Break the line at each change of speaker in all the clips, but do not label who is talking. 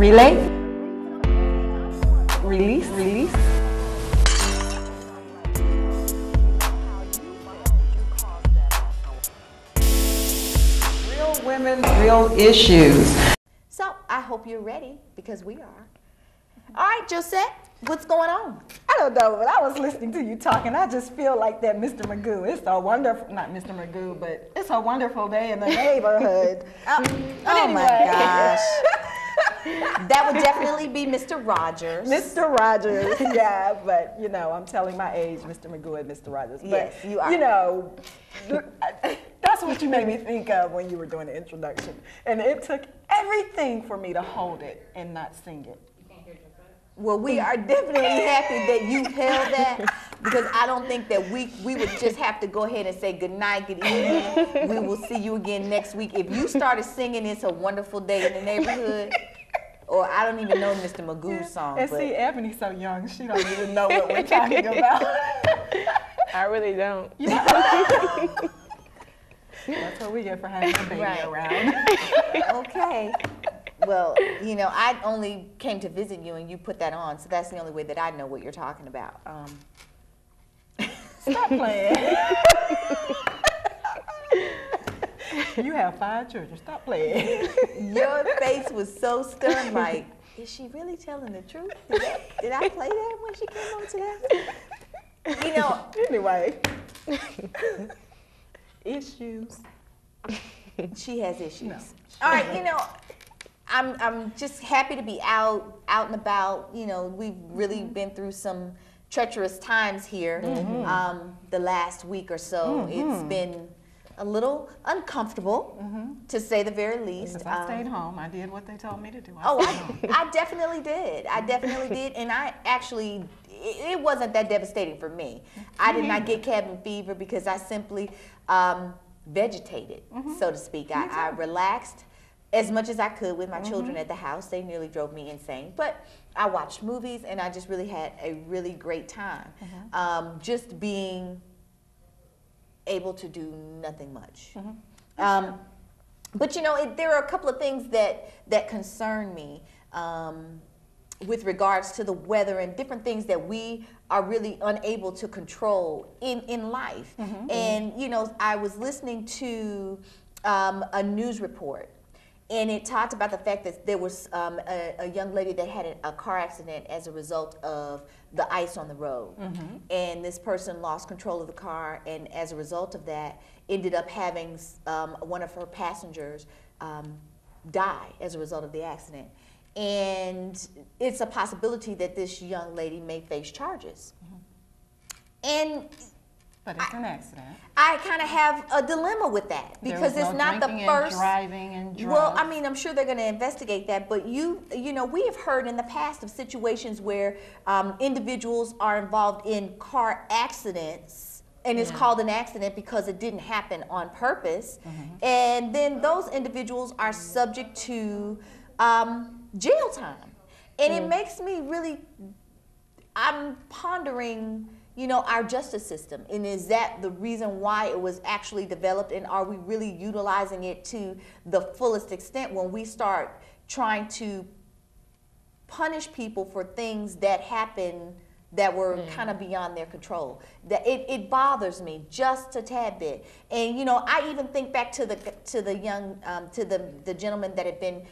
relate, release. Real women, real issues.
So I hope you're ready, because we are. All right, Josette, what's going on?
I don't know, but I was listening to you talking. I just feel like that Mr. Magoo. It's a wonderful, not Mr. Magoo, but it's a wonderful day in the neighborhood.
Oh
anyway.
my gosh. That would definitely be Mr. Rogers.
Mr. Rogers, yeah, but you know, I'm telling my age, Mr. Magoo and Mr. Rogers. But,
Yes, you are.
You know, that's what you made me think of when you were doing the introduction. And it took everything for me to hold it and not sing it.
Well, we are definitely happy that you held that, because I don't think that we would just have to go ahead and say good night, good evening. We will see you again next week. If you started singing It's a Wonderful Day in the Neighborhood, or I don't even know Mr. Magoo's song.
And
but
see, Ebony's so young, she don't even know what we're talking about.
I really don't.
That's what we get for having a baby
Right.
around.
Okay. Well, you know, I only came to visit you and you put that on, so that's the only way that I know what you're talking about.
Stop playing. You have 5 children. Stop playing.
Your face was so stern, like, is she really telling the truth? Did I play that when she came on today? You know,
Anyway. Issues.
she has issues.
No.
All right, you know, I'm just happy to be out and about. You know, we've really been through some treacherous times here. The last week or so, it's been a little uncomfortable, to say the very least.
Because I stayed home. I did what they told me to do.
I definitely did. I definitely did. And I actually, it wasn't that devastating for me. I did not get cabin fever because I simply vegetated, so to speak. I relaxed as much as I could with my children at the house. They nearly drove me insane. But I watched movies and I just really had a really great time. Just being able to do nothing much. But you know, there are a couple of things that concern me with regards to the weather and different things that we are really unable to control in life. And you know, I was listening to a news report, and it talked about the fact that there was a young lady that had a car accident as a result of the ice on the road. And this person lost control of the car, and as a result of that, ended up having one of her passengers die as a result of the accident. And it's a possibility that this young lady may face charges. And
But it's an accident.
I kind of have a dilemma with that, because it's not the first.
Driving and drugs.
Well, I mean, I'm sure they're going to investigate that, but you know, we have heard in the past of situations where individuals are involved in car accidents, and it's called an accident because it didn't happen on purpose, and then those individuals are subject to jail time, and it makes me really. I'm pondering, you know, our justice system, and is that the reason why it was actually developed, and are we really utilizing it to the fullest extent when we start trying to punish people for things that happen that were kind of beyond their control? That it bothers me just a tad bit. And you know, I even think back to the young the gentleman that had been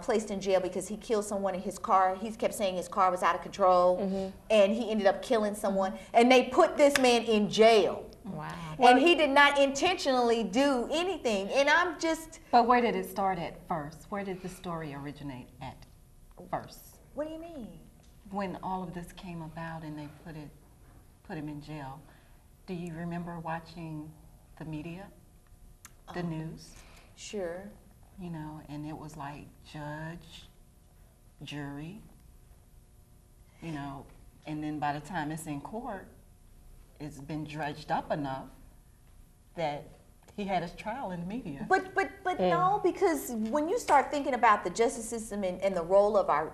placed in jail because he killed someone in his car. He kept saying his car was out of control, and he ended up killing someone. And they put this man in jail.
Wow.
And he did not intentionally do anything. And I'm just.
But where did it start at first? Where did the story originate at first?
What do you mean?
When all of this came about and they put him in jail, do you remember watching the media, the news?
Sure.
You know, and it was like judge, jury, you know, and then by the time it's in court, it's been dredged up enough that he had his trial in the media.
But no, because when you start thinking about the justice system and the role of our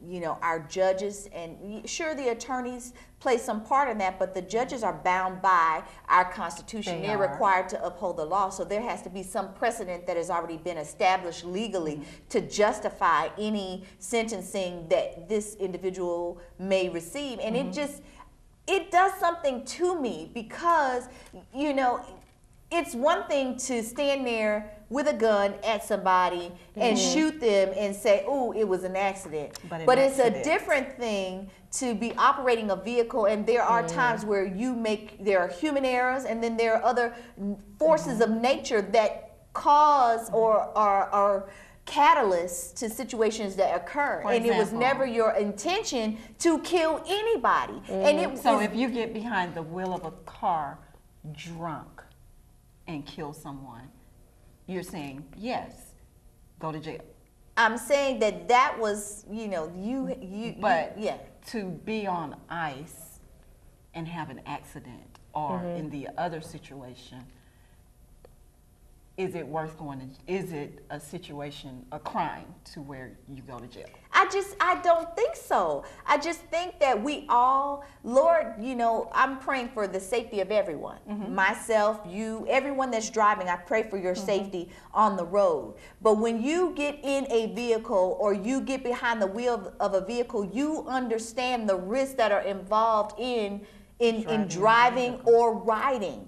you know, our judges, and sure, the attorneys play some part in that, but the judges are bound by our Constitution. They're required to uphold the law, so there has to be some precedent that has already been established legally to justify any sentencing that this individual may receive. And it does something to me because, you know, it's one thing to stand there with a gun at somebody and shoot them and say, "Oh, it was an accident." But it's a different thing to be operating a vehicle, and there are times where there are human errors, and then there are other forces of nature that cause or are catalysts to situations that occur. And it was never your intention to kill anybody. And
so if you get behind the wheel of a car drunk and kill someone, you're saying, yes, go to jail.
I'm saying that was, you know,
but to be on ice and have an accident, or in the other situation, is it worth going to, is it a situation, a crime to where you go to jail?
I don't think so. I just think that we all, Lord, you know, I'm praying for the safety of everyone. Myself, you, everyone that's driving, I pray for your safety on the road. But when you get in a vehicle or you get behind the wheel of a vehicle, you understand the risks that are involved in driving or riding.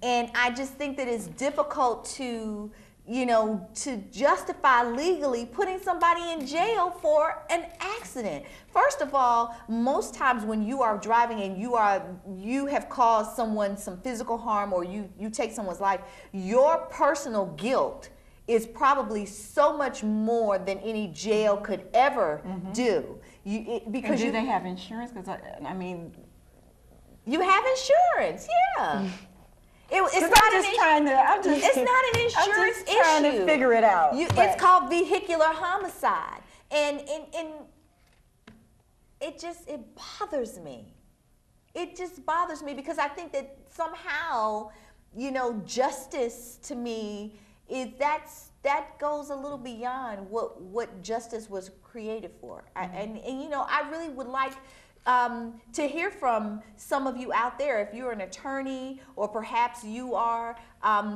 And I just think that it's difficult to, you know, to justify legally putting somebody in jail for an accident. First of all, most times when you are driving and you have caused someone some physical harm, or you take someone's life, your personal guilt is probably so much more than any jail could ever do.
Because do they have insurance? Because I mean,
you have insurance, yeah. It's not an insurance issue.
Trying to figure it out.
It's called vehicular homicide, and it bothers me. It just bothers me because I think that somehow, you know, justice to me is that goes a little beyond what justice was created for. And you know, I really would like to hear from some of you out there. If you're an attorney, or perhaps you are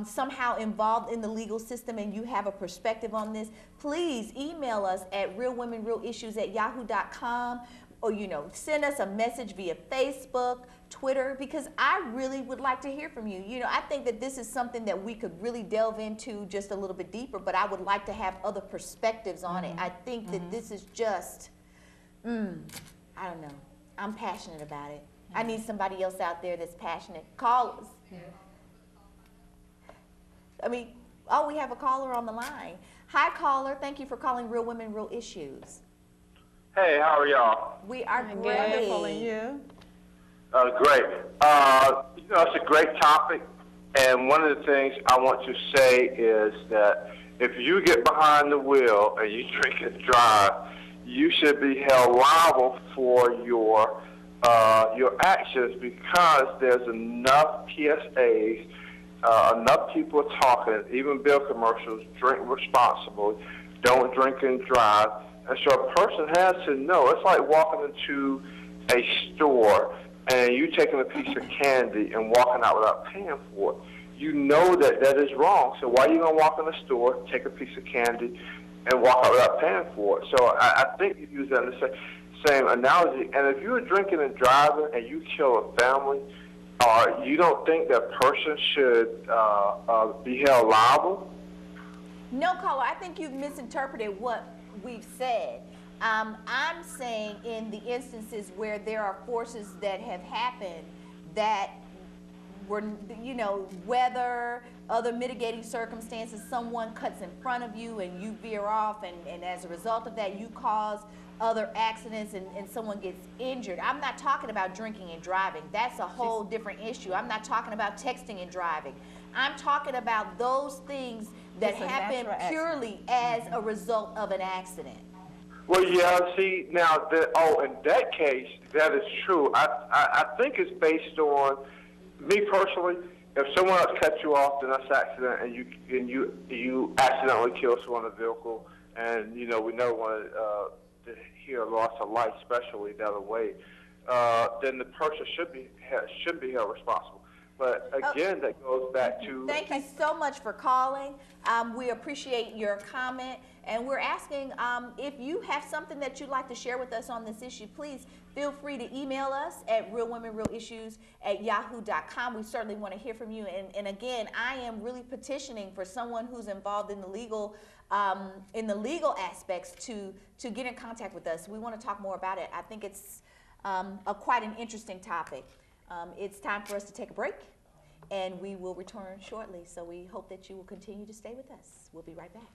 somehow involved in the legal system and you have a perspective on this, please email us at realwomenrealissues@yahoo.com, or, you know, send us a message via Facebook, Twitter, because I really would like to hear from you. You know, I think that this is something that we could really delve into just a little bit deeper, but I would like to have other perspectives on it. I think that this is just, I don't know. I'm passionate about it. I need somebody else out there that's passionate. Call us. I mean, we have a caller on the line. Hi, caller. Thank you for calling Real Women, Real Issues.
Hey, how are y'all?
We are
Good.
great.
Calling you.
Great. You know, it's a great topic, and one of the things I want to say is that if you get behind the wheel and you drink and drive, you should be held liable for your actions, because there's enough PSAs, enough people talking, even bill commercials, drink responsibly, don't drink and drive. And so a person has to know. It's like walking into a store and you taking a piece of candy and walking out without paying for it. You know that that is wrong. So why are you going to walk in the store, take a piece of candy, and walk out without paying for it? So I think you use that in the same analogy. And if you're drinking and driving and you kill a family, you don't think that person should be held liable?
No, caller, I think you've misinterpreted what we've said. I'm saying in the instances where there are forces that have happened that were, you know, weather, other mitigating circumstances, someone cuts in front of you and you veer off, and as a result of that you cause other accidents and someone gets injured. I'm not talking about drinking and driving. That's a whole different issue. I'm not talking about texting and driving. I'm talking about those things that happen purely as a result of an accident.
Well, yeah, see, now, in that case, that is true. I think it's based on, me personally, if someone else cuts you off, then that's an accident, and you accidentally kill someone in a vehicle, and, you know, we never want to to hear loss of life, especially the other way, then the person should be held responsible. But again, that goes back to...
Thank you so much for calling. We appreciate your comment. And we're asking if you have something that you'd like to share with us on this issue, please feel free to email us at realwomenrealissues@yahoo.com. We certainly want to hear from you. And again, I am really petitioning for someone who's involved in the legal aspects to get in contact with us. We want to talk more about it. I think it's quite an interesting topic. It's time for us to take a break, and we will return shortly. So we hope that you will continue to stay with us. We'll be right back.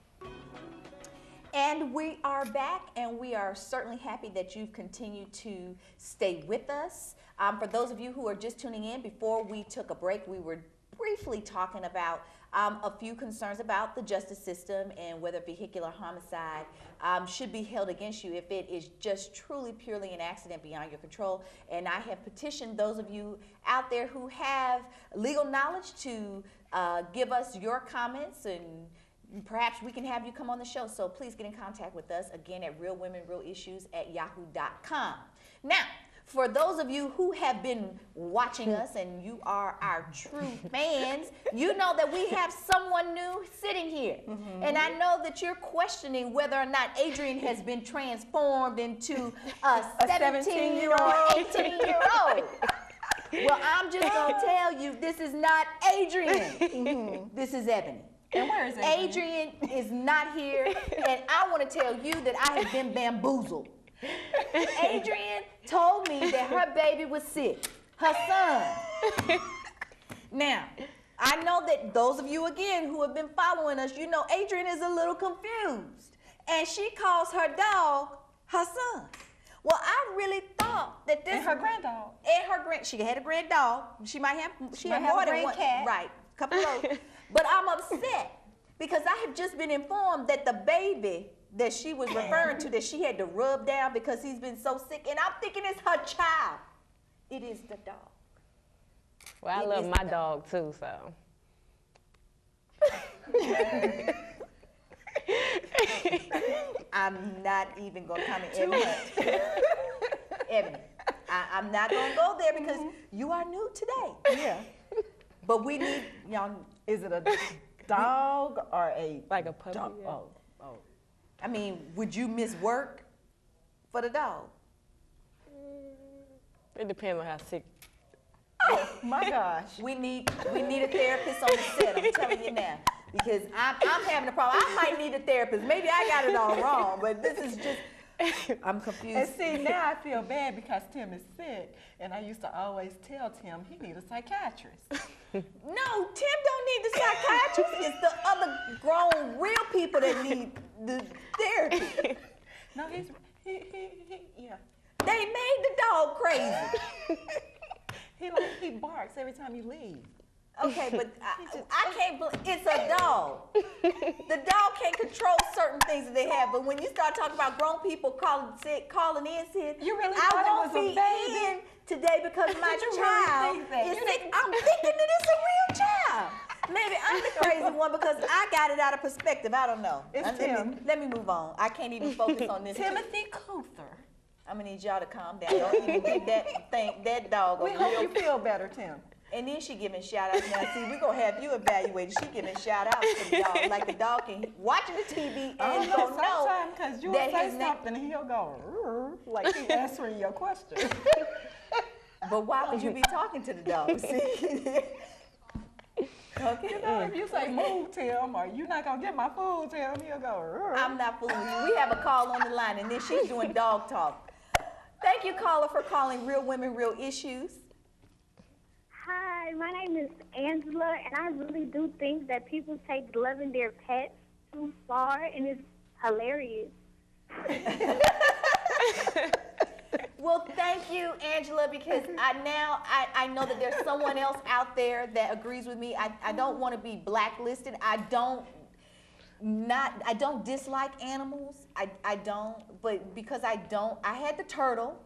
And we are back, and we are certainly happy that you've continued to stay with us. For those of you who are just tuning in, before we took a break, we were briefly talking about a few concerns about the justice system and whether vehicular homicide should be held against you if it is just truly, purely an accident beyond your control. And I have petitioned those of you out there who have legal knowledge to give us your comments, and perhaps we can have you come on the show. So please get in contact with us, again, at realwomenrealissues@yahoo.com. Now, for those of you who have been watching us and you are our true fans, you know that we have someone new sitting here. And I know that you're questioning whether or not Adrienne has been transformed into a 17-year-old, 18-year-old. Well, I'm just going to tell you, this is not Adrienne. This is Ebony.
And where is Adrienne?
Adrienne is not here, and I want to tell you that I have been bamboozled. Adrienne told me that her baby was sick, her son. Now, I know that those of you, again, who have been following us, you know Adrienne is a little confused, and she calls her dog her son. Well, I really thought that this...
And her granddog.
She had a grand dog. She had more than one.
Cat.
Right, a couple of those. But I'm upset because I have just been informed that the baby that she was referring to, that she had to rub down because he's been so sick, and I'm thinking it's her child. It is the dog.
Well, I love my dog too, so.
I'm not even going to comment. Ebony, I'm not going to go there because you are new today.
Yeah.
But we need, y'all.
Is it a dog or a...
Like a puppy?
dog?
Yeah.
Oh.
I mean, would you miss work for the dog?
It depends on how sick.
Oh, my gosh.
We need a therapist on the set, I'm telling you now. Because I'm having a problem. I might need a therapist. Maybe I got it all wrong, but this is just... I'm confused.
And see, now I feel bad because Tim is sick, and I used to always tell Tim he needs a psychiatrist.
No, Tim don't need the psychiatrist. It's the other grown, real people that need the therapy.
No, yeah.
They made the dog crazy.
He barks every time you leave.
Okay, but I can't believe it's a dog. The dog can't control certain things that they have, but when you start talking about grown people calling in sick,
You really
I
thought
won't
it was a
be
baby?
in today because my
Did you really
child
think that?
is sick. I'm thinking that it's a real child. Maybe I'm the crazy one because I got it out of perspective. I don't know.
It's Tim.
Let me move on. I can't even focus on this.
Timothy Couther.
I'm gonna need y'all to calm down. Don't even give that dog
We
a
hope
real.
you feel better, Tim.
And then she giving shout outs. Now, see, we're going to have you evaluated. She giving shout outs to the dog. Like the dog can watching the TV and don't know
sometimes because you'll
that
say
his name.
something and he'll go, "Rrr," like he's answering your question.
But why would you be talking to the dog? See? Okay.
You know, if you say, move, Tim, or you're not going to get my food, Tim, he'll go, "Rrr."
I'm not fooling you. We have a call on the line, and then she's doing dog talk. Thank you, caller, for calling Real Women, Real Issues.
Hi, my name is Angela, and I really do think that people take loving their pets too far, and it's hilarious.
Well, thank you, Angela, because I know that there's someone else out there that agrees with me. I don't want to be blacklisted. I don't dislike animals. I don't, but because I had the turtle.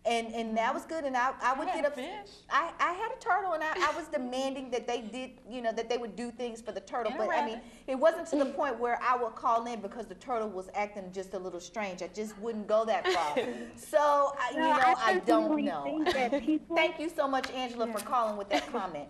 And that was good, and I would get up.
Fish.
I had a turtle, and I was demanding that they did, you know, that they would do things for the turtle.
And
But I mean,
rabbit.
it wasn't to the point where I would call in because the turtle was acting just a little strange. I just wouldn't go that far. So, you know, I don't
personally
know.
think that people
Thank you so much, Angela, for calling with that comment.